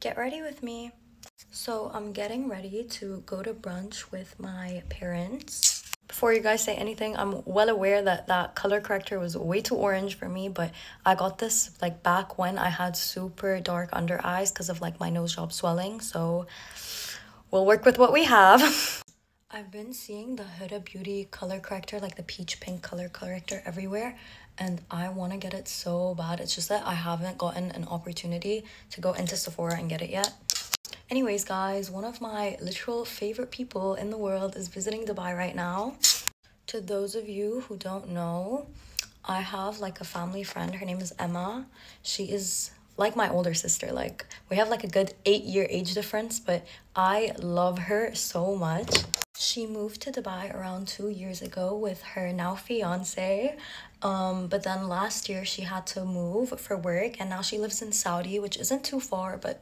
Get ready with me. So I'm getting ready to go to brunch with my parents. Before you guys say anything, I'm well aware that that color corrector was way too orange for me, but I got this like back when I had super dark under eyes because of like my nose job swelling, so we'll work with what we have. I've been seeing the Huda Beauty color corrector, like the peach pink color corrector everywhere, and I want to get it so bad. It's just that I haven't gotten an opportunity to go into Sephora and get it yet. Anyways, guys, one of my literal favorite people in the world is visiting Dubai right now. To those of you who don't know, I have like a family friend. Her name is Emma. She is like my older sister. Like, we have like a good 8-year age difference, but I love her so much. She moved to Dubai around 2 years ago with her now fiance. But then last year she had to move for work, and now she lives in Saudi, which isn't too far, but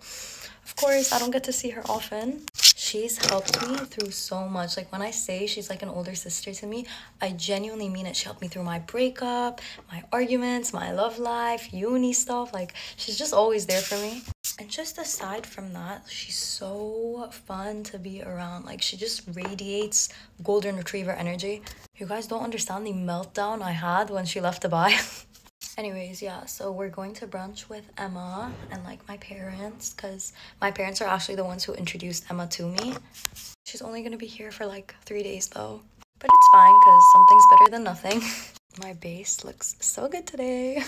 of course I don't get to see her often. She's helped me through so much. Like, when I say she's like an older sister to me, I genuinely mean it. She helped me through my breakup, my arguments, my love life, uni stuff. Like, she's just always there for me. And just aside from that, she's so fun to be around. Like, she just radiates golden retriever energy. You guys don't understand the meltdown I had when she left Dubai. Anyways, yeah, so we're going to brunch with Emma and like my parents, because my parents are actually the ones who introduced Emma to me. She's only gonna be here for like 3 days though, but it's fine because something's better than nothing. My base looks so good today.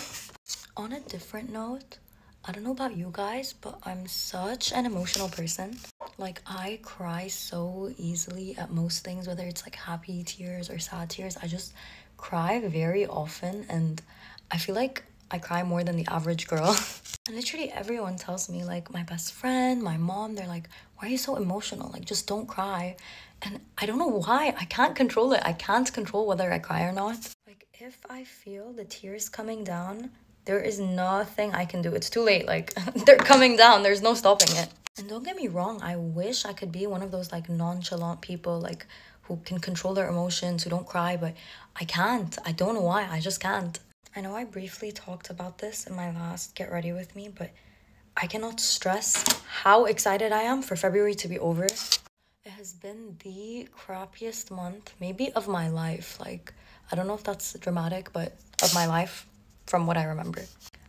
On a different note, I don't know about you guys, but I'm such an emotional person. Like, I cry so easily at most things, whether it's like happy tears or sad tears. I just cry very often, and I feel like I cry more than the average girl. And literally everyone tells me, like my best friend, my mom, they're like, why are you so emotional? Like, just don't cry. And I don't know why. I can't control it. I can't control whether I cry or not. Like, if I feel the tears coming down, there is nothing I can do. It's too late. Like, they're coming down. There's no stopping it. And don't get me wrong, I wish I could be one of those like nonchalant people, like who can control their emotions, who don't cry, but I can't. I don't know why. I just can't. I know I briefly talked about this in my last Get Ready With Me, but I cannot stress how excited I am for February to be over. It has been the crappiest month, maybe of my life. Like, I don't know if that's dramatic, but of my life, from what I remember.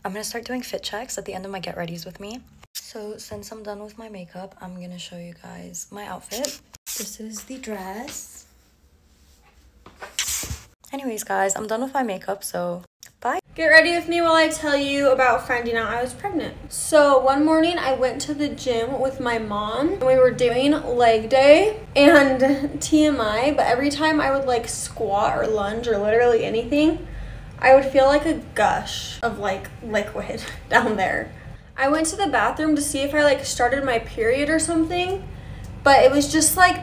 I'm gonna start doing fit checks at the end of my Get Readies with me. So since I'm done with my makeup, I'm gonna show you guys my outfit. This is the dress. Anyways, guys, I'm done with my makeup, so bye. Get ready with me while I tell you about finding out I was pregnant. So one morning I went to the gym with my mom and we were doing leg day, and TMI, but every time I would like squat or lunge or literally anything, I would feel like a gush of like liquid down there. I went to the bathroom to see if I like started my period or something, but it was just like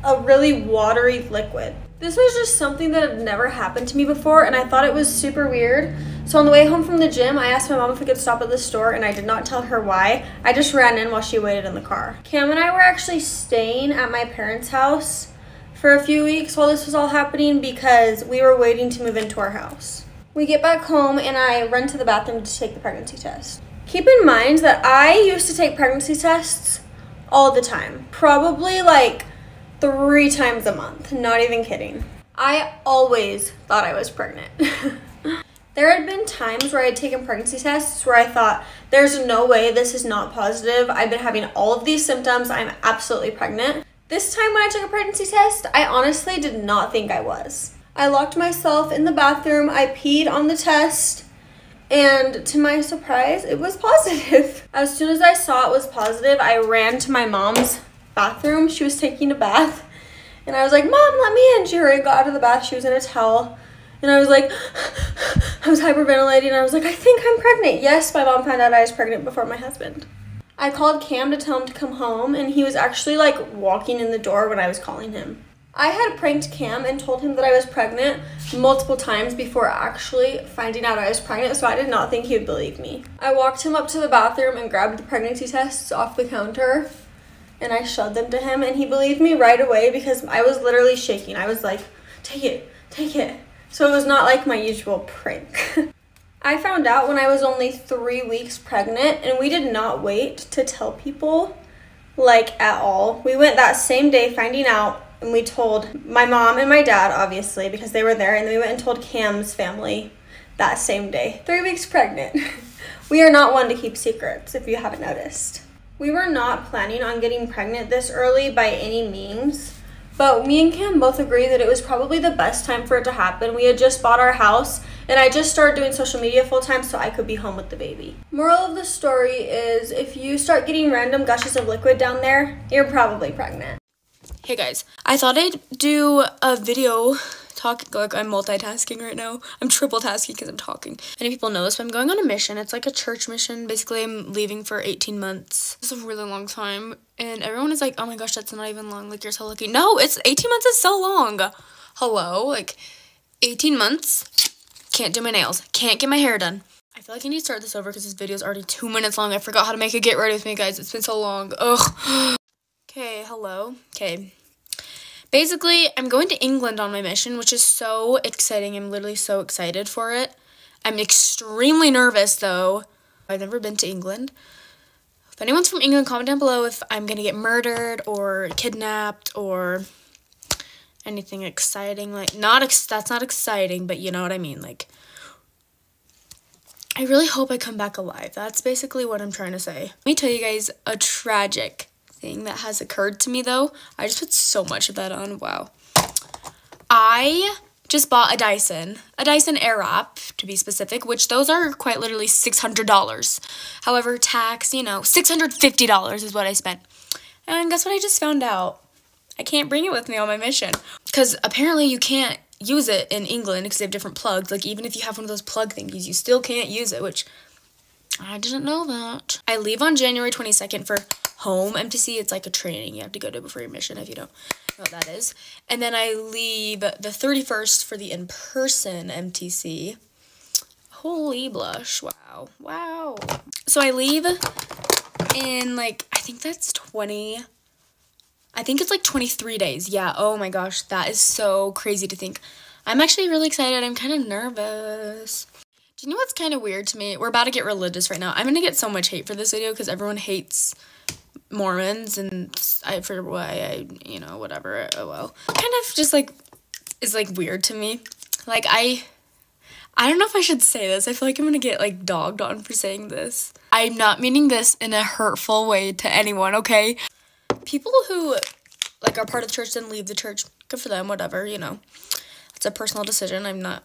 a really watery liquid. This was just something that had never happened to me before, and I thought it was super weird. So on the way home from the gym, I asked my mom if we could stop at the store, and I did not tell her why. I just ran in while she waited in the car. Cam and I were actually staying at my parents' house for a few weeks while this was all happening because we were waiting to move into our house. We get back home and I run to the bathroom to take the pregnancy test. Keep in mind that I used to take pregnancy tests all the time, probably like 3 times a month, not even kidding. I always thought I was pregnant. There had been times where I had taken pregnancy tests where I thought, there's no way this is not positive. I've been having all of these symptoms. I'm absolutely pregnant. This time when I took a pregnancy test, I honestly did not think I was. I locked myself in the bathroom. I peed on the test. And to my surprise, it was positive. As soon as I saw it was positive, I ran to my mom's bathroom. She was taking a bath. And I was like, Mom, let me in. She already got out of the bath. She was in a towel. And I was like, I was hyperventilating. I was like, I think I'm pregnant. Yes, my mom found out I was pregnant before my husband. I called Cam to tell him to come home. And he was actually like walking in the door when I was calling him. I had pranked Cam and told him that I was pregnant multiple times before actually finding out I was pregnant, so I did not think he would believe me. I walked him up to the bathroom and grabbed the pregnancy tests off the counter, and I showed them to him, and he believed me right away because I was literally shaking. I was like, take it, take it. So it was not like my usual prank. I found out when I was only 3 weeks pregnant, and we did not wait to tell people, like, at all. We went that same day finding out, and we told my mom and my dad, obviously, because they were there, and then we went and told Cam's family that same day. 3 weeks pregnant. We are not one to keep secrets, if you haven't noticed. We were not planning on getting pregnant this early by any means, but me and Cam both agreed that it was probably the best time for it to happen. We had just bought our house, and I just started doing social media full time so I could be home with the baby. Moral of the story is, if you start getting random gushes of liquid down there, you're probably pregnant. Hey guys, I thought I'd do a video like I'm multitasking right now. I'm triple tasking because I'm talking. Many people know this, but I'm going on a mission. It's like a church mission. Basically, I'm leaving for 18 months. It's a really long time. And everyone is like, oh my gosh, that's not even long. Like, you're so lucky. No, 18 months is so long. Hello? Like, 18 months, can't do my nails. Can't get my hair done. I feel like I need to start this over because this video is already 2 minutes long. I forgot how to make it. Get ready with me, guys. It's been so long. Ugh. Okay, hello. Okay. Basically, I'm going to England on my mission, which is so exciting. I'm literally so excited for it. I'm extremely nervous, though. I've never been to England. If anyone's from England, comment down below if I'm going to get murdered or kidnapped or anything exciting. Like, that's not exciting, but you know what I mean. Like, I really hope I come back alive. That's basically what I'm trying to say. Let me tell you guys a tragic thing that has occurred to me, though. I just put so much of that on. Wow. I just bought a Dyson Airwrap, to be specific, which those are quite literally $600. However, tax, you know, $650 is what I spent. And guess what I just found out? I can't bring it with me on my mission. Because apparently you can't use it in England because they have different plugs. Like, even if you have one of those plug thingies, you still can't use it, which I didn't know that. I leave on January 22nd for home MTC. It's like a training you have to go to before your mission, if you don't know what that is. And then I leave the 31st for the in-person MTC. Holy blush. Wow. Wow. So I leave in, like, I think it's like 23 days. Yeah, oh my gosh, that is so crazy to think. I'm actually really excited. I'm kind of nervous. Do you know what's kind of weird to me? We're about to get religious right now. I'm going to get so much hate for this video because everyone hates Mormons, and you know, whatever. Oh well. Kind of just like is like weird to me. Like, I don't know if I should say this. I feel like I'm gonna get like dogged on for saying this. I'm not meaning this in a hurtful way to anyone, okay? People who like are part of the church then leave the church, good for them, whatever, you know. It's a personal decision. I'm not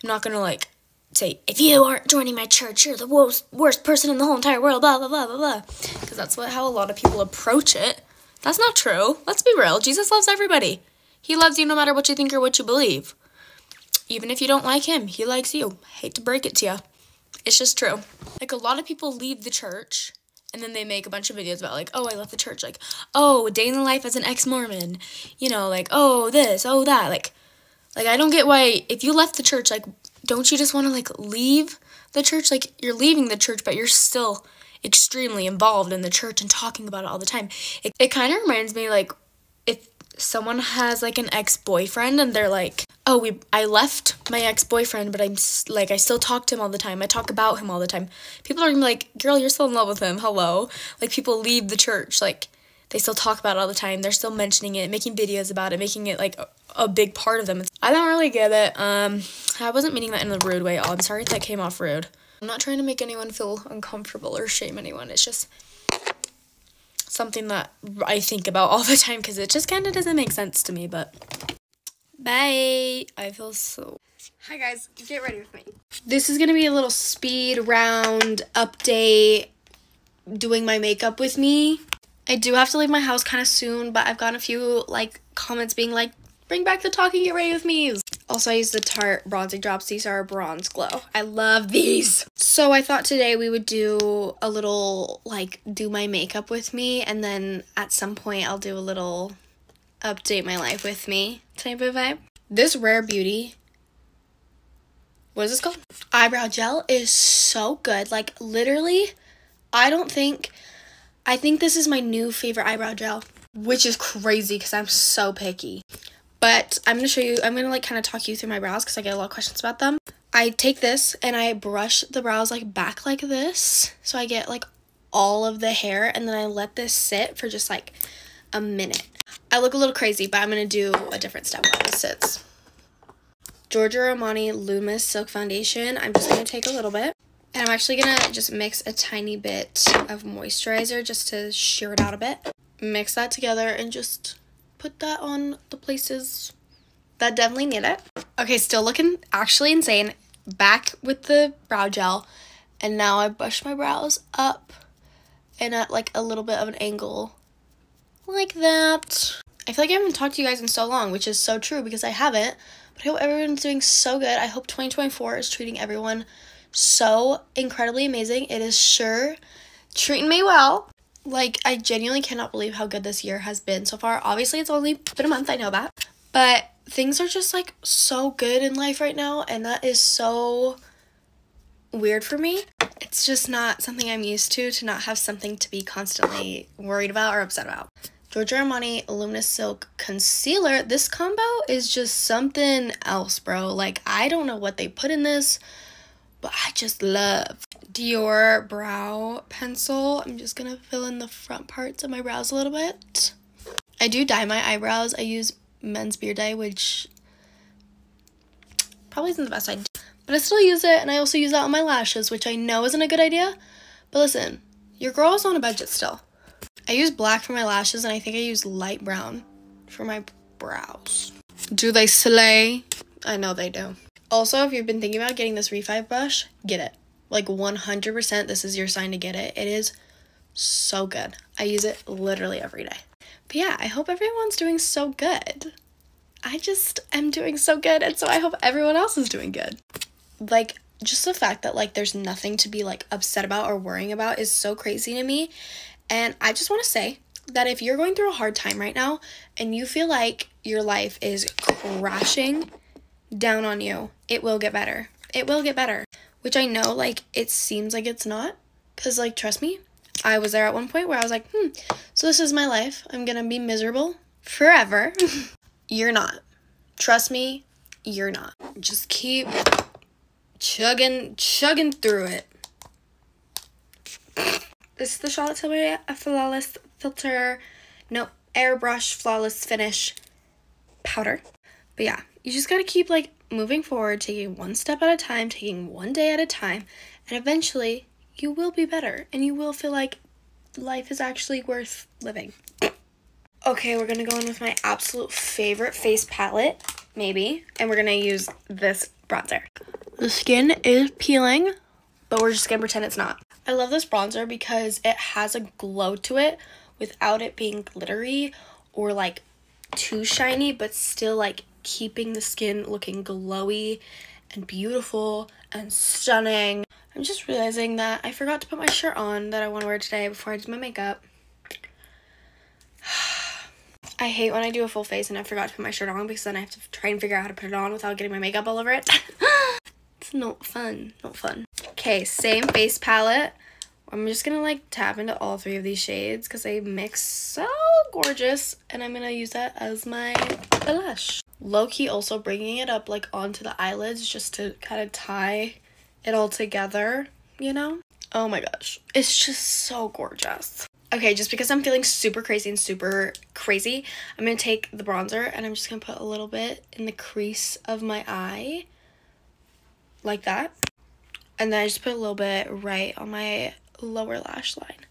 gonna like say, if you aren't joining my church, you're the worst person in the whole entire world, blah, blah, blah, blah, blah. Because that's how a lot of people approach it. That's not true. Let's be real. Jesus loves everybody. He loves you no matter what you think or what you believe. Even if you don't like him, he likes you. Hate to break it to you. It's just true. Like, a lot of people leave the church, and then they make a bunch of videos about, like, oh, I left the church. Like, oh, a day in the life as an ex-Mormon. You know, like, oh, this, oh, that. Like, I don't get why, if you left the church, like, don't you just want to, like, leave the church? Like, you're leaving the church, but you're still extremely involved in the church and talking about it all the time. It kind of reminds me, like, if someone has, like, an ex-boyfriend and they're like, oh, I left my ex-boyfriend, but I still talk to him all the time. I talk about him all the time. People are gonna be like, girl, you're still in love with him. Hello. Like, people leave the church. Like, they still talk about it all the time. They're still mentioning it, making videos about it, making it, like, a big part of them. I don't really get it. I wasn't meaning that in a rude way. I'm sorry if that came off rude. I'm not trying to make anyone feel uncomfortable or shame anyone. It's just something that I think about all the time because it just kind of doesn't make sense to me, but bye. I feel so... Hi guys, get ready with me. This is going to be a little speed round update doing my makeup with me. I do have to leave my house kind of soon, but I've gotten a few like comments being like, bring back the talking, get ready with me. Also, I use the Tarte bronzing drops. These are Bronze Glow. I love these. So I thought today we would do a little like do my makeup with me, and then at some point I'll do a little update my life with me type of vibe. This Rare Beauty, what is this called? Eyebrow gel is so good. Like, literally, I think this is my new favorite eyebrow gel, which is crazy because I'm so picky. But I'm going to show you, I'm going to like kind of talk you through my brows because I get a lot of questions about them. I take this and I brush the brows like back like this, so I get like all of the hair, and then I let this sit for just like a minute. I look a little crazy, but I'm gonna do a different step while this sits. Giorgio Armani Luminous Silk Foundation. I'm just gonna take a little bit, and I'm actually gonna just mix a tiny bit of moisturizer just to sheer it out a bit. Mix that together and just put that on the places that definitely need it. Okay, still looking actually insane. Back with the brow gel, and now I brush my brows up and at like a little bit of an angle like that. I feel like I haven't talked to you guys in so long, which is so true because I haven't, but I hope everyone's doing so good. I hope 2024 is treating everyone so incredibly amazing. It is sure treating me well. Like, I genuinely cannot believe how good this year has been so far. Obviously, it's only been a month, I know that, but things are just like so good in life right now, and that is so weird for me. It's just not something I'm used to not have something to be constantly worried about or upset about. Giorgio Armani Luminous Silk Concealer. This combo is just something else, bro. Like, I don't know what they put in this, but I just love Dior Brow Pencil. I'm just gonna fill in the front parts of my brows a little bit. I do dye my eyebrows. I use Men's Beard Dye, which probably isn't the best idea, but I still use it, and I also use that on my lashes, which I know isn't a good idea, but listen, your girl is on a budget still. I use black for my lashes, and I think I use light brown for my brows. Do they slay? I know they do. Also, if you've been thinking about getting this Refi brush, get it. Like 100%, this is your sign to get it. It is so good. I use it literally every day. But yeah, I hope everyone's doing so good. I just am doing so good, and so I hope everyone else is doing good. Like, just the fact that, like, there's nothing to be, like, upset about or worrying about is so crazy to me. And I just want to say that if you're going through a hard time right now and you feel like your life is crashing down on you, it will get better. It will get better. Which I know, like, it seems like it's not. Because, like, trust me, I was there at one point where I was like, so this is my life. I'm gonna be miserable forever. You're not. Trust me, you're not. Just keep chugging through it. This is the Charlotte Tilbury Flawless Filter, no, Airbrush Flawless Finish powder. But yeah, you just gotta keep, like, moving forward, taking one step at a time, taking one day at a time, and eventually you will be better, and you will feel like life is actually worth living. Okay, we're gonna go in with my absolute favorite face palette, maybe, and we're gonna use this bronzer. The skin is peeling, but we're just gonna pretend it's not. I love this bronzer because it has a glow to it without it being glittery or, like, too shiny, but still, like, keeping the skin looking glowy and beautiful and stunning. I'm just realizing that I forgot to put my shirt on that I want to wear today before I do my makeup. I hate when I do a full face and I forgot to put my shirt on, because then I have to try and figure out how to put it on without getting my makeup all over it. It's not fun. Not fun. Okay, same face palette. I'm just gonna, like, tap into all three of these shades because they mix so gorgeous, and I'm gonna use that as my blush. Low-key also bringing it up, like, onto the eyelids just to kind of tie it all together, you know? Oh my gosh, it's just so gorgeous. Okay, just because I'm feeling super crazy and super crazy, I'm gonna take the bronzer and I'm just gonna put a little bit in the crease of my eye, like that. And then I just put a little bit right on my lower lash line.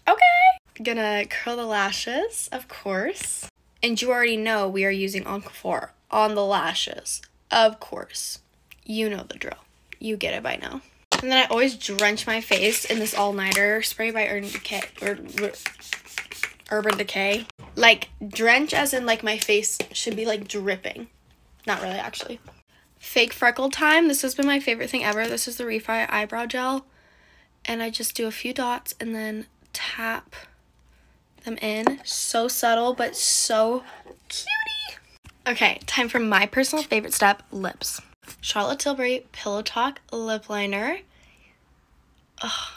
Okay, gonna curl the lashes, of course. And you already know we are using Encore on the lashes, of course. You know the drill. You get it by now. And then I always drench my face in this all-nighter spray by Urban Decay. Like, drench as in, like, my face should be, like, dripping. Not really, actually. Fake freckle time. This has been my favorite thing ever. This is the Refi eyebrow gel. And I just do a few dots and then tap them in. So subtle, but so cutie. Okay, time for my personal favorite step, lips. Charlotte Tilbury Pillow Talk Lip Liner. Ugh,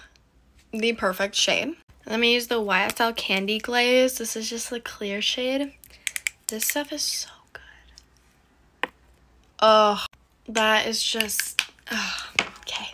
the perfect shade. Let me use the YSL Candy Glaze. This is just the clear shade. This stuff is so good. Ugh. That is just, okay.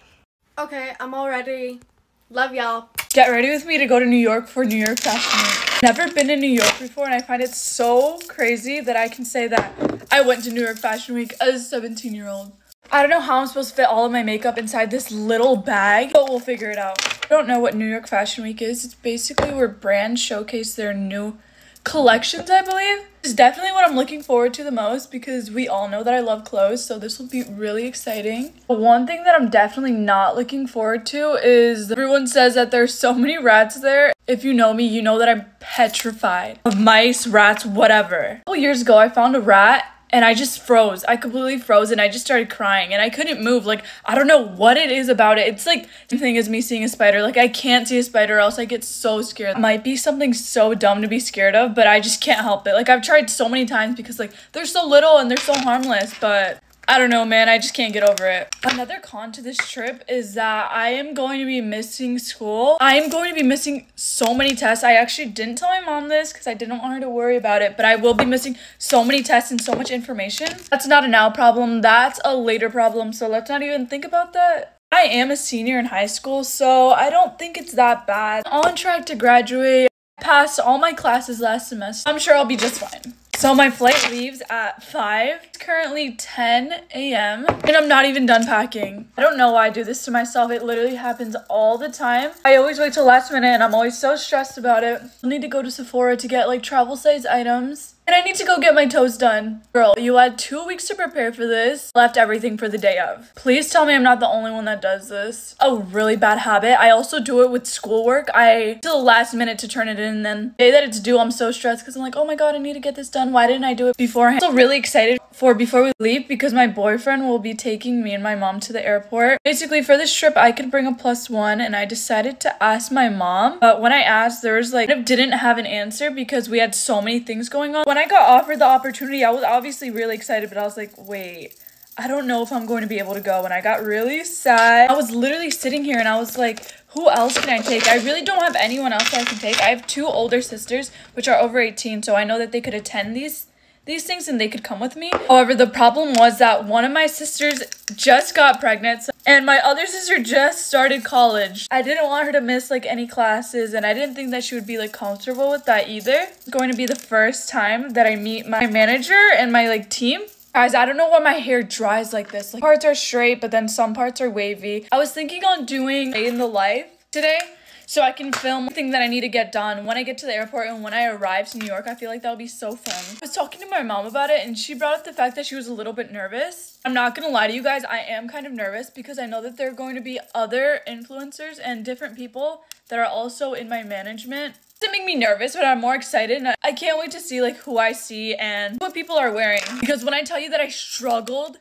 Okay, I'm all ready. Love y'all. Get ready with me to go to New York for New York Fashion Week. Never been to New York before, and I find it so crazy that I can say that I went to New York Fashion Week as a 17-year-old. I don't know how I'm supposed to fit all of my makeup inside this little bag, but we'll figure it out. I don't know what New York Fashion Week is. It's basically where brands showcase their new collections, I believe. It's definitely what I'm looking forward to the most because we all know that I love clothes, so this will be really exciting. But one thing that I'm definitely not looking forward to is everyone says that there's so many rats there. If you know me, you know that I'm petrified of mice, rats, whatever. A couple years ago, I found a rat and I just froze. I completely froze and I just started crying and I couldn't move. Like, I don't know what it is about it. It's like the thing is me seeing a spider. Like, I can't see a spider or else I get so scared. It might be something so dumb to be scared of, but I just can't help it. Like, I've tried so many times because like they're so little and they're so harmless, but I don't know, man. I just can't get over it. Another con to this trip is that I am going to be missing school. I am going to be missing so many tests. I actually didn't tell my mom this because I didn't want her to worry about it, but I will be missing so many tests and so much information. That's not a now problem. That's a later problem, so let's not even think about that. I am a senior in high school, so I don't think it's that bad. I'm on track to graduate. I passed all my classes last semester. I'm sure I'll be just fine. So my flight leaves at 5. It's currently 10 a.m. and I'm not even done packing. I don't know why I do this to myself. It literally happens all the time. I always wait till last minute and I'm always so stressed about it. I need to go to Sephora to get like travel size items. And I need to go get my toes done. Girl, you had 2 weeks to prepare for this. Left everything for the day of. Please tell me I'm not the only one that does this. A really bad habit. I also do it with schoolwork. I till the last minute to turn it in. And then the day that it's due, I'm so stressed because I'm like, oh my god, I need to get this done. Why didn't I do it beforehand? I'm so really excited for before we leave because my boyfriend will be taking me and my mom to the airport. Basically, for this trip, I could bring a +1 and I decided to ask my mom. But when I asked, there was like, I didn't have an answer because we had so many things going on. When I got offered the opportunity, I was obviously really excited, but I was like, wait, I don't know if I'm going to be able to go. And I got really sad. I was literally sitting here and I was like, who else can I take? I really don't have anyone else that I can take. I have 2 older sisters, which are over 18, so I know that they could attend these things and they could come with me. However, the problem was that one of my sisters just got pregnant and my other sister just started college. I didn't want her to miss like any classes and I didn't think that she would be like comfortable with that either. It's going to be the first time that I meet my manager and my like team. Guys, I don't know why my hair dries like this. Like, parts are straight, but then some parts are wavy. I was thinking on doing day in the life today so I can film everything that I need to get done when I get to the airport and when I arrive to New York. I feel like that would be so fun. I was talking to my mom about it and she brought up the fact that she was a little bit nervous. I'm not gonna lie to you guys, I am kind of nervous because I know that there are going to be other influencers and different people that are also in my management. It make me nervous, but I'm more excited and I can't wait to see like who I see and what people are wearing. Because when I tell you that I struggled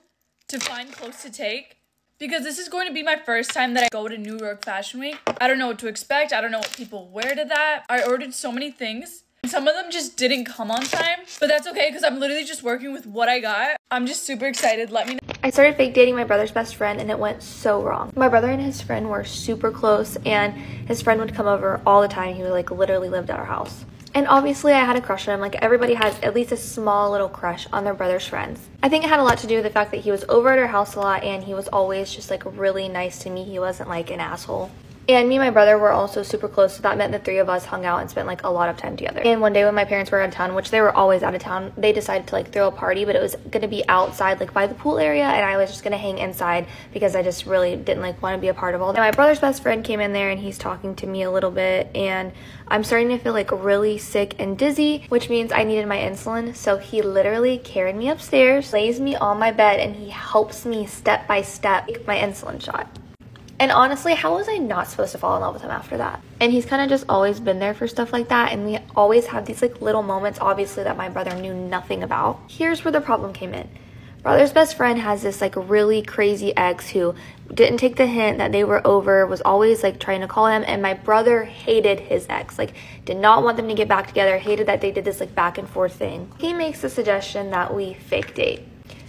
to find clothes to take, because this is going to be my first time that I go to New York Fashion Week. I don't know what to expect. I don't know what people wear to that. I ordered so many things. And some of them just didn't come on time. But that's okay because I'm literally just working with what I got. I'm just super excited. Let me know. I started fake dating my brother's best friend and it went so wrong. My brother and his friend were super close and his friend would come over all the time. He would like literally lived at our house. And obviously I had a crush on him. Like, everybody has at least a small little crush on their brother's friends. I think it had a lot to do with the fact that he was over at our house a lot and he was always just like really nice to me. He wasn't like an asshole. And me and my brother were also super close, so that meant the 3 of us hung out and spent like a lot of time together. And one day when my parents were out of town, which they were always out of town, they decided to like throw a party, but it was gonna be outside like by the pool area and I was just gonna hang inside because I just really didn't like want to be a part of all that. And my brother's best friend came in there and he's talking to me a little bit and I'm starting to feel like really sick and dizzy, which means I needed my insulin. So he literally carried me upstairs, lays me on my bed, and he helps me step by step take my insulin shot. And honestly, how was I not supposed to fall in love with him after that? And he's kind of just always been there for stuff like that. And we always have these like little moments, obviously, that my brother knew nothing about. Here's where the problem came in. Brother's best friend has this like really crazy ex who didn't take the hint that they were over, was always like trying to call him. And my brother hated his ex, like did not want them to get back together, hated that they did this like back and forth thing. He makes the suggestion that we fake date.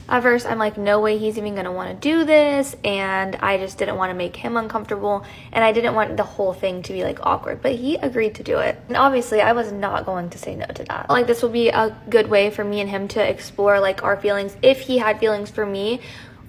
At first, I'm like, no way he's even gonna wanna do this, and I just didn't wanna make him uncomfortable, and I didn't want the whole thing to be like awkward, but he agreed to do it. And obviously, I was not going to say no to that. Like, this will be a good way for me and him to explore like our feelings, if he had feelings for me,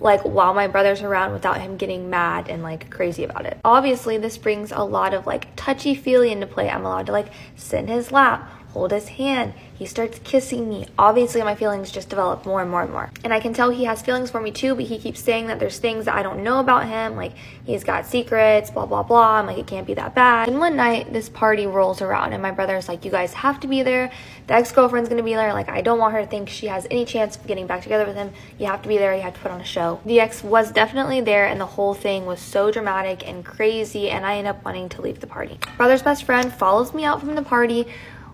like while my brother's around without him getting mad and like crazy about it. Obviously, this brings a lot of like touchy-feely into play. I'm allowed to like sit in his lap, hold his hand. He starts kissing me. Obviously, my feelings just develop more and more and more. And I can tell he has feelings for me too, but he keeps saying that there's things that I don't know about him. Like, he's got secrets, blah, blah, blah. I'm like, it can't be that bad. And one night, this party rolls around and my brother's like, you guys have to be there. The ex-girlfriend's gonna be there. Like, I don't want her to think she has any chance of getting back together with him. You have to be there. You have to put on a show. The ex was definitely there and the whole thing was so dramatic and crazy, and I end up wanting to leave the party. Brother's best friend follows me out from the party.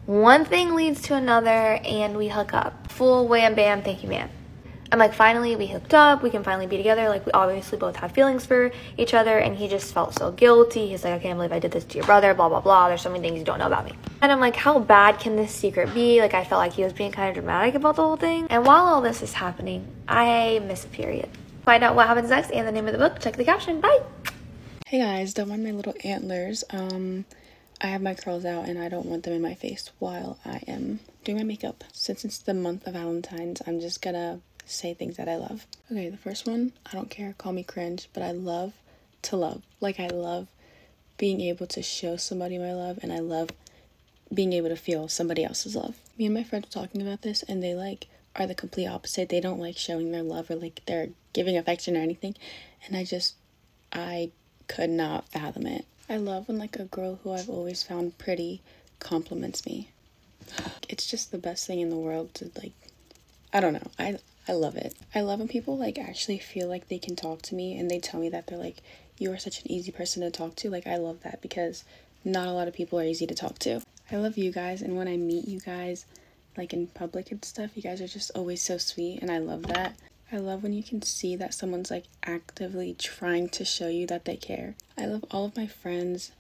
One thing leads to another and we hook up. Full wham bam, thank you ma'am. I'm like, finally we hooked up, we can finally be together. Like, we obviously both have feelings for each other, and he just felt so guilty. He's like, I can't believe I did this to your brother, blah blah blah, there's so many things you don't know about me. And I'm like, how bad can this secret be? Like, I felt like he was being kind of dramatic about the whole thing. And while all this is happening, I miss a period. Find out what happens next and the name of the book, check the caption. Bye. Hey guys, don't mind my little antlers. I have my curls out and I don't want them in my face while I am doing my makeup. Since it's the month of Valentine's, I'm just gonna say things that I love. Okay, the first one, I don't care, call me cringe, but I love to love. Like, I love being able to show somebody my love, and I love being able to feel somebody else's love. Me and my friends were talking about this, and they like are the complete opposite. They don't like showing their love or like they're giving affection or anything, and I could not fathom it. I love when like a girl who I've always found pretty compliments me. It's just the best thing in the world to like, I don't know, I love it. I love when people like actually feel like they can talk to me and they tell me that they're like, you are such an easy person to talk to. Like, I love that because not a lot of people are easy to talk to. I love you guys, and when I meet you guys like in public and stuff, you guys are just always so sweet, and I love that. I love when you can see that someone's like actively trying to show you that they care. I love all of my friends,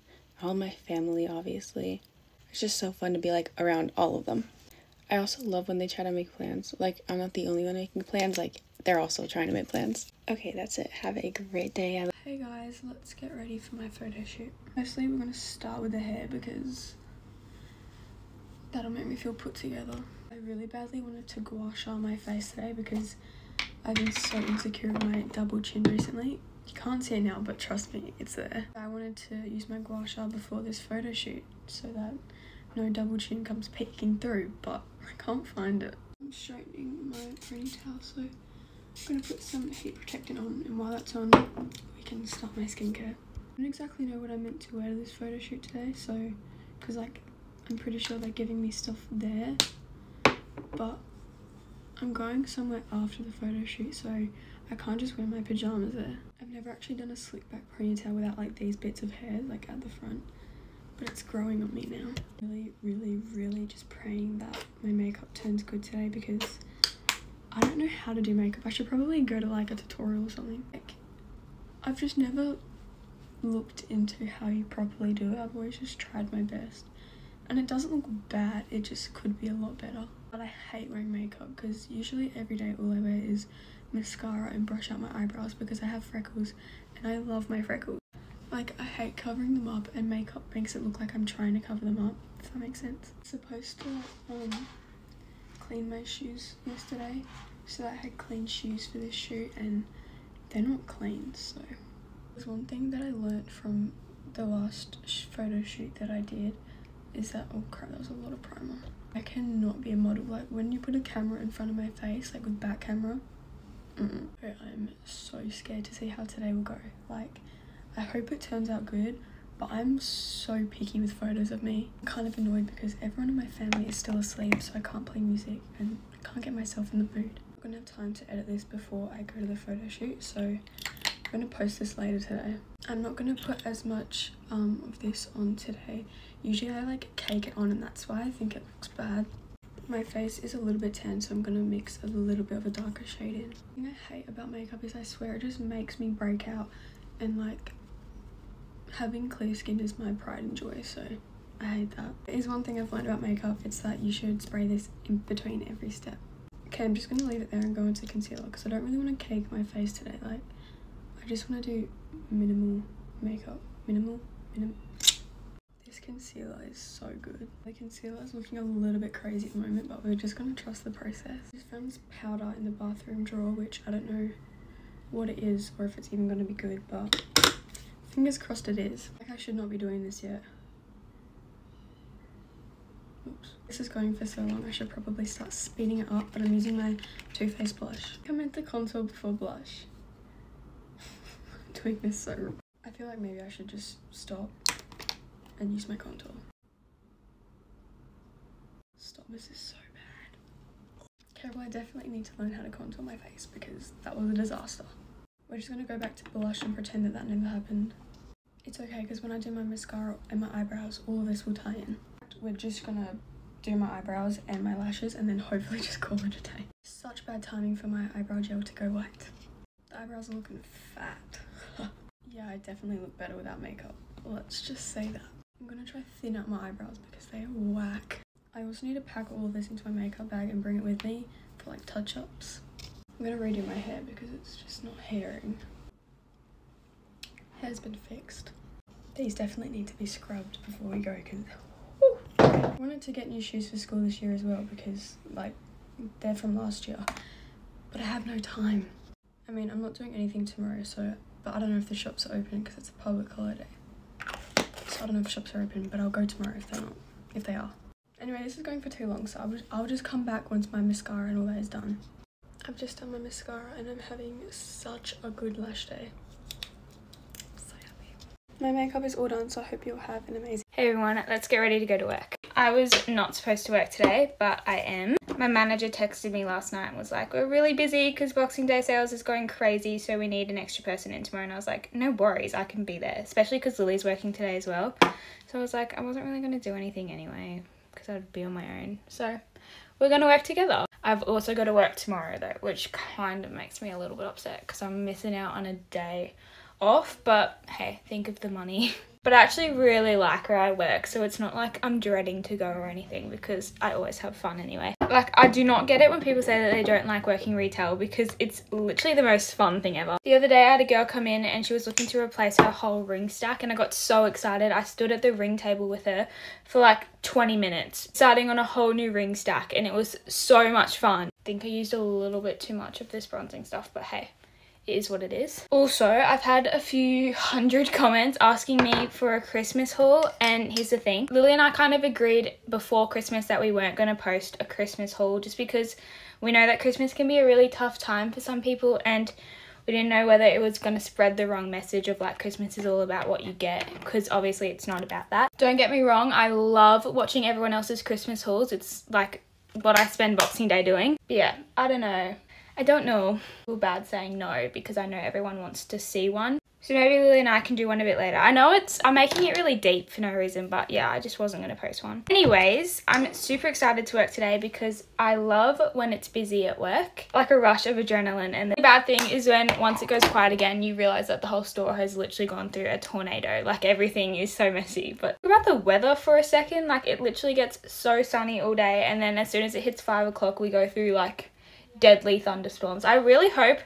all of my family, obviously. It's just so fun to be like around all of them. I also love when they try to make plans. Like, I'm not the only one making plans, like they're also trying to make plans. Okay, that's it. Have a great day. Hey guys, let's get ready for my photo shoot. Firstly, we're gonna start with the hair because that'll make me feel put together. I really badly wanted to gua sha my face today because I've been so insecure with my double chin recently. You can't see it now, but trust me, it's there. I wanted to use my gua sha before this photo shoot so that no double chin comes peeking through, but I can't find it. I'm straightening my ponytail, so I'm gonna put some heat protectant on, and while that's on, we can start my skincare. I don't exactly know what I meant to wear to this photo shoot today, so, because like, I'm pretty sure they're giving me stuff there, but I'm going somewhere after the photo shoot, so I can't just wear my pajamas there. I've never actually done a slick back ponytail without like these bits of hair like at the front, but it's growing on me now. Really just praying that my makeup turns good today because I don't know how to do makeup. I should probably go to like a tutorial or something. Like, I've just never looked into how you properly do it. I've always just tried my best. And it doesn't look bad, it just could be a lot better. But I hate wearing makeup because usually every day all I wear is mascara and brush out my eyebrows because I have freckles and I love my freckles. Like, I hate covering them up, and makeup makes it look like I'm trying to cover them up, if that makes sense. I'm supposed to clean my shoes yesterday so that I had clean shoes for this shoot, and they're not clean, so. There's one thing that I learnt from the last photo shoot that I did is that, oh crap, that was a lot of primer. I cannot be a model. Like, when you put a camera in front of my face, like with back camera, I'm so scared to see how today will go. Like, I hope it turns out good, but I'm so picky with photos of me. I'm kind of annoyed because everyone in my family is still asleep, so I can't play music and I can't get myself in the mood. I'm gonna have time to edit this before I go to the photo shoot, so I'm gonna post this later today. I'm not gonna put as much of this on today. Usually I like cake it on, and that's why I think it looks bad. My face is a little bit tan, so I'm gonna mix a little bit of a darker shade in. The thing I hate about makeup is I swear it just makes me break out, and like, having clear skin is my pride and joy, so I hate that. There's one thing I've learned about makeup, it's that you should spray this in between every step. Okay, I'm just gonna leave it there and go into concealer because I don't really want to cake my face today. Like, I just want to do minimal makeup. Minimal. This concealer is so good. The concealer is looking a little bit crazy at the moment, but we're just gonna trust the process. I just found this powder in the bathroom drawer, which I don't know what it is or if it's even going to be good, but fingers crossed it is. Like, I should not be doing this yet. Oops. This is going for so long, I should probably start speeding it up, but I'm using my Too Faced blush. I meant to contour before blush. I'm doing this so wrong. I feel like maybe I should just stop and use my contour. Stop, this is so bad. Okay, well I definitely need to learn how to contour my face because that was a disaster. We're just gonna go back to blush and pretend that that never happened. It's okay because when I do my mascara and my eyebrows, all of this will tie in. We're just gonna do my eyebrows and my lashes and then hopefully just call it a day. Such bad timing for my eyebrow gel to go white. The eyebrows are looking fat. Yeah, I definitely look better without makeup. Let's just say that. I'm gonna try thin out my eyebrows because they are whack. I also need to pack all of this into my makeup bag and bring it with me for like touch-ups. I'm gonna redo my hair because it's just not hairing. Hair's been fixed. These definitely need to be scrubbed before we go because I wanted to get new shoes for school this year as well because like they're from last year, but I have no time. I mean, I'm not doing anything tomorrow, so but I don't know if the shops are open because it's a public holiday. So I don't know if shops are open, but I'll go tomorrow if they're not, if they are. Anyway, this is going for too long, so I'll just come back once my mascara and all that is done. I've just done my mascara and I'm having such a good lash day. So happy. My makeup is all done, so I hope you'll have an amazing... Hey everyone, let's get ready to go to work. I was not supposed to work today, but I am. My manager texted me last night and was like, we're really busy because Boxing Day sales is going crazy, so we need an extra person in tomorrow. And I was like, no worries, I can be there, especially because Lily's working today as well. So I was like, I wasn't really going to do anything anyway because I'd be on my own. So we're going to work together. I've also got to work tomorrow though, which kind of makes me a little bit upset because I'm missing out on a day off, but hey, think of the money. But I actually really like where I work, so it's not like I'm dreading to go or anything because I always have fun anyway. Like, I do not get it when people say that they don't like working retail because it's literally the most fun thing ever. The other day I had a girl come in and she was looking to replace her whole ring stack and I got so excited. I stood at the ring table with her for like 20 minutes, starting on a whole new ring stack, and it was so much fun. I think I used a little bit too much of this bronzing stuff, but hey. It is what it is. Also, I've had a few hundred comments asking me for a Christmas haul, and here's the thing. Lily and I kind of agreed before Christmas that we weren't going to post a Christmas haul just because we know that Christmas can be a really tough time for some people, and we didn't know whether it was going to spread the wrong message of like Christmas is all about what you get, because obviously it's not about that. Don't get me wrong, I love watching everyone else's Christmas hauls. It's like what I spend Boxing Day doing. But yeah, I don't know. I don't know. I feel bad saying no because I know everyone wants to see one. So maybe Lily and I can do one a bit later. I know I'm making it really deep for no reason, but yeah, I just wasn't going to post one. Anyways, I'm super excited to work today because I love when it's busy at work, like a rush of adrenaline. And the bad thing is when once it goes quiet again, you realize that the whole store has literally gone through a tornado. Like everything is so messy. But about the weather for a second, like it literally gets so sunny all day. And then as soon as it hits 5 o'clock, we go through like deadly thunderstorms. I really hope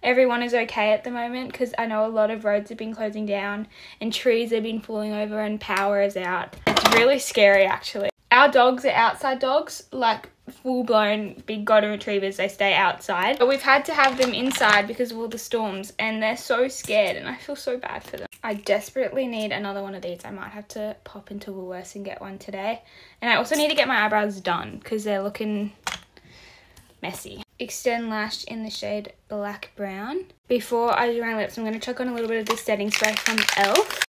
everyone is okay at the moment because I know a lot of roads have been closing down and trees have been falling over and power is out. It's really scary actually. Our dogs are outside dogs, like full-blown big golden retrievers. They stay outside, but we've had to have them inside because of all the storms and they're so scared and I feel so bad for them. I desperately need another one of these. I might have to pop into Woolworths and get one today. And I also need to get my eyebrows done because they're looking messy. Extend lash in the shade Black Brown. Before I do my lips, I'm going to chuck on a little bit of this setting spray from e.l.f.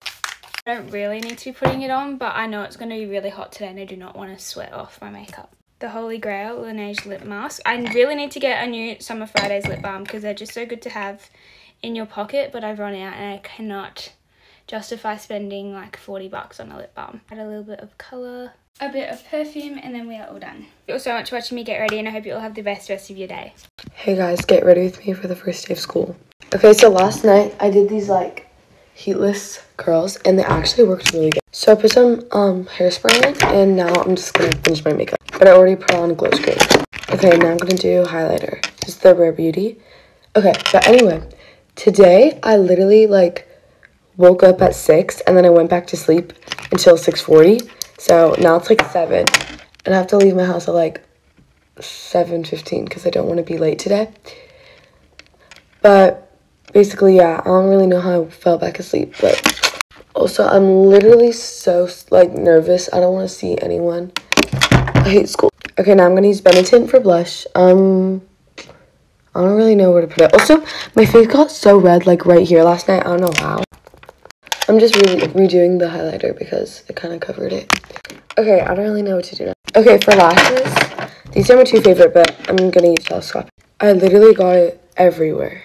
I don't really need to be putting it on, but I know it's going to be really hot today and I do not want to sweat off my makeup. The Holy Grail Laneige Lip Mask. I really need to get a new Summer Fridays lip balm because they're just so good to have in your pocket, but I've run out and I cannot justify spending like 40 bucks on a lip balm. Add a little bit of colour, a bit of perfume, and then we are all done. Thank you all so much for watching me get ready and I hope you all have the best rest of your day. Hey guys, get ready with me for the first day of school. Okay, so last night I did these like heatless curls and they actually worked really good. So I put some hairspray on and now I'm just gonna finish my makeup. But I already put on a glow screen. Okay, now I'm gonna do highlighter. This is the Rare Beauty. Okay, but anyway, today I literally like woke up at 6 and then I went back to sleep until 6:40. So now it's like 7 and I have to leave my house at like 7:15 because I don't want to be late today. But basically, yeah, I don't really know how I fell back asleep, but also I'm literally so like nervous. I don't want to see anyone. I hate school. Okay, now I'm gonna use Benetint for blush. I don't really know where to put it. Also, my face got so red like right here last night. I don't know how. I'm just redoing the highlighter because it kind of covered it. Okay, I don't really know what to do now. Okay, for lashes, these are my two favorite, but I'm gonna use telescope. I literally got it everywhere.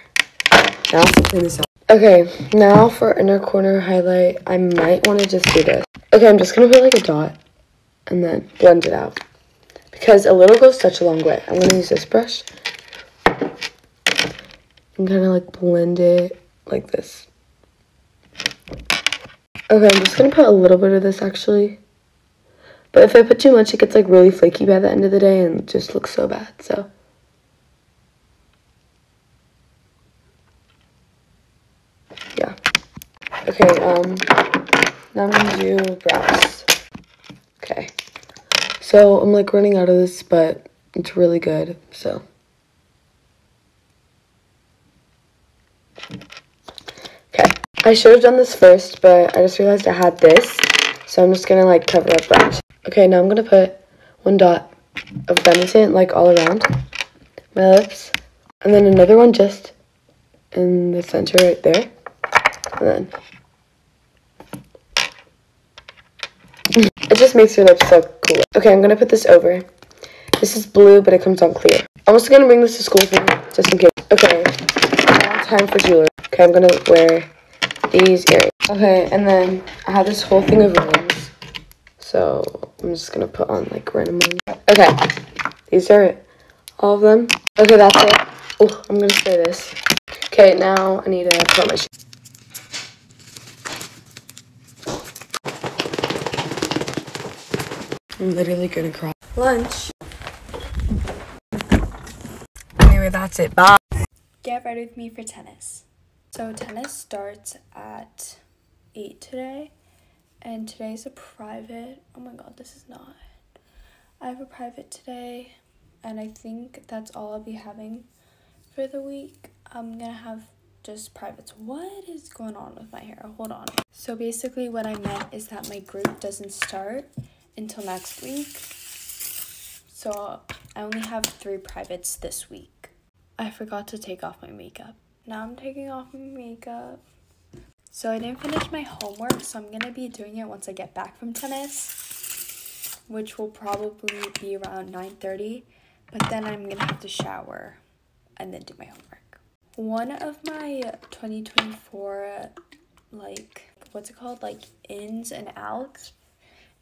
Now I have to clean this out. Okay, now for inner corner highlight, I might want to just do this. Okay, I'm just gonna put like a dot and then blend it out. Because a little goes such a long way. I'm gonna use this brush and kind of like blend it like this. Okay, I'm just gonna put a little bit of this actually. But if I put too much, it gets like really flaky by the end of the day and it just looks so bad, so. Yeah. Okay, now I'm gonna do brows. Okay. So I'm like running out of this, but it's really good, so. Okay. I should have done this first, but I just realized I had this, so I'm just gonna like cover up brows. Okay, now I'm gonna put one dot of Benetint like all around my lips, and then another one just in the center right there, and then it just makes your lips so cool. Okay, I'm gonna put this over. This is blue, but it comes on clear. I'm also gonna bring this to school with me, just in case. Okay, now time for jewelry. Okay, I'm gonna wear these earrings. Okay, and then I have this whole thing of rings, so I'm just gonna put on like random ones. Okay, these are all of them. Okay, that's it. Oh, I'm gonna spray this. Okay, now I need to put on my shoes. I'm literally gonna cry. Lunch. Anyway, that's it. Bye. Get ready with me for tennis. So tennis starts at 8 today, and today's a private. Oh my god, this is not. I have a private today, and I think that's all I'll be having for the week. I'm gonna have just privates. What is going on with my hair? Hold on. So basically what I meant is that my group doesn't start until next week. So I only have 3 privates this week. I forgot to take off my makeup. Now I'm taking off my makeup. So I didn't finish my homework, so I'm gonna be doing it once I get back from tennis, which will probably be around 9:30, but then I'm gonna have to shower and then do my homework. One of my 2024, like, what's it called? Like, ins and outs.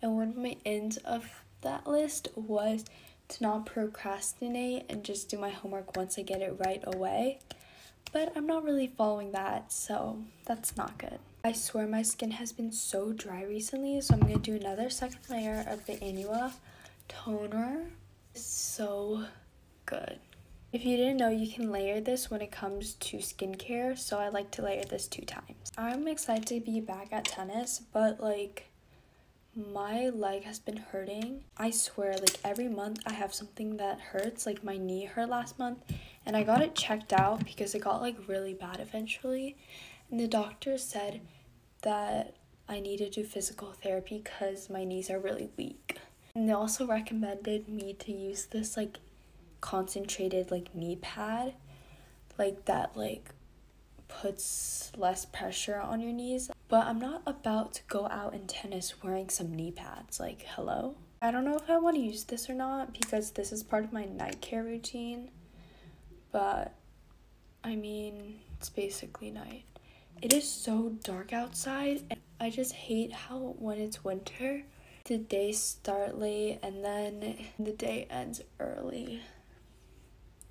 And one of my ins of that list was to not procrastinate and just do my homework once I get it right away. But I'm not really following that, so that's not good. I swear my skin has been so dry recently, so I'm going to do another second layer of the Anua toner. It's so good. If you didn't know, you can layer this when it comes to skincare, so I like to layer this 2 times. I'm excited to be back at tennis, but like, my leg has been hurting. I swear, like every month I have something that hurts. Like my knee hurt last month and I got it checked out because it got like really bad eventually. And the doctor said that I need to do physical therapy because my knees are really weak. And they also recommended me to use this like concentrated like knee pad, like that like puts less pressure on your knees. But I'm not about to go out in tennis wearing some knee pads. Like, hello? I don't know if I want to use this or not because this is part of my night care routine. But, I mean, it's basically night. It is so dark outside, and I just hate how when it's winter, the days start late and then the day ends early.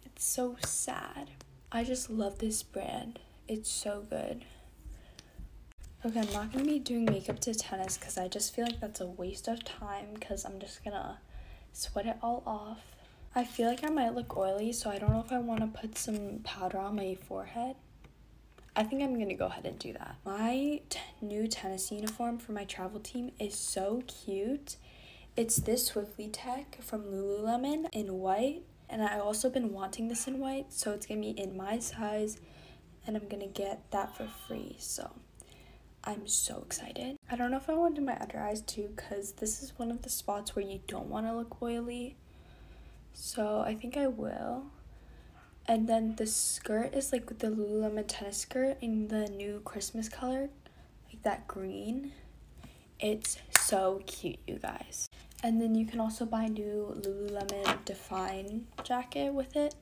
It's so sad. I just love this brand. It's so good. Okay, I'm not going to be doing makeup to tennis because I just feel like that's a waste of time because I'm just going to sweat it all off. I feel like I might look oily, so I don't know if I want to put some powder on my forehead. I think I'm going to go ahead and do that. My new tennis uniform for my travel team is so cute. It's this Swiftly Tech from Lululemon in white. And I also been wanting this in white, so it's going to be in my size and I'm gonna get that for free, so I'm so excited. I don't know if I want to do my under eyes too, because this is one of the spots where you don't want to look oily, so I think I will. And then the skirt is like the Lululemon tennis skirt in the new Christmas color, like that green. It's so cute, you guys. And then you can also buy new Lululemon Define jacket with it.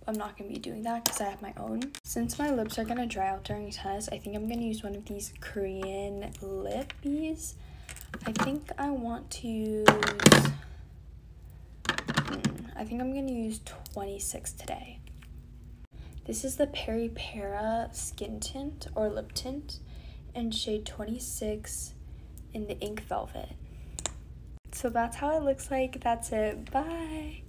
I'm not going to be doing that because I have my own. Since my lips are going to dry out during tennis, I think I'm going to use one of these Korean lippies. I think I want to use... I think I'm going to use 26 today. This is the Peri Para skin tint or lip tint in shade 26 in the ink velvet. So that's how it looks like. That's it. Bye.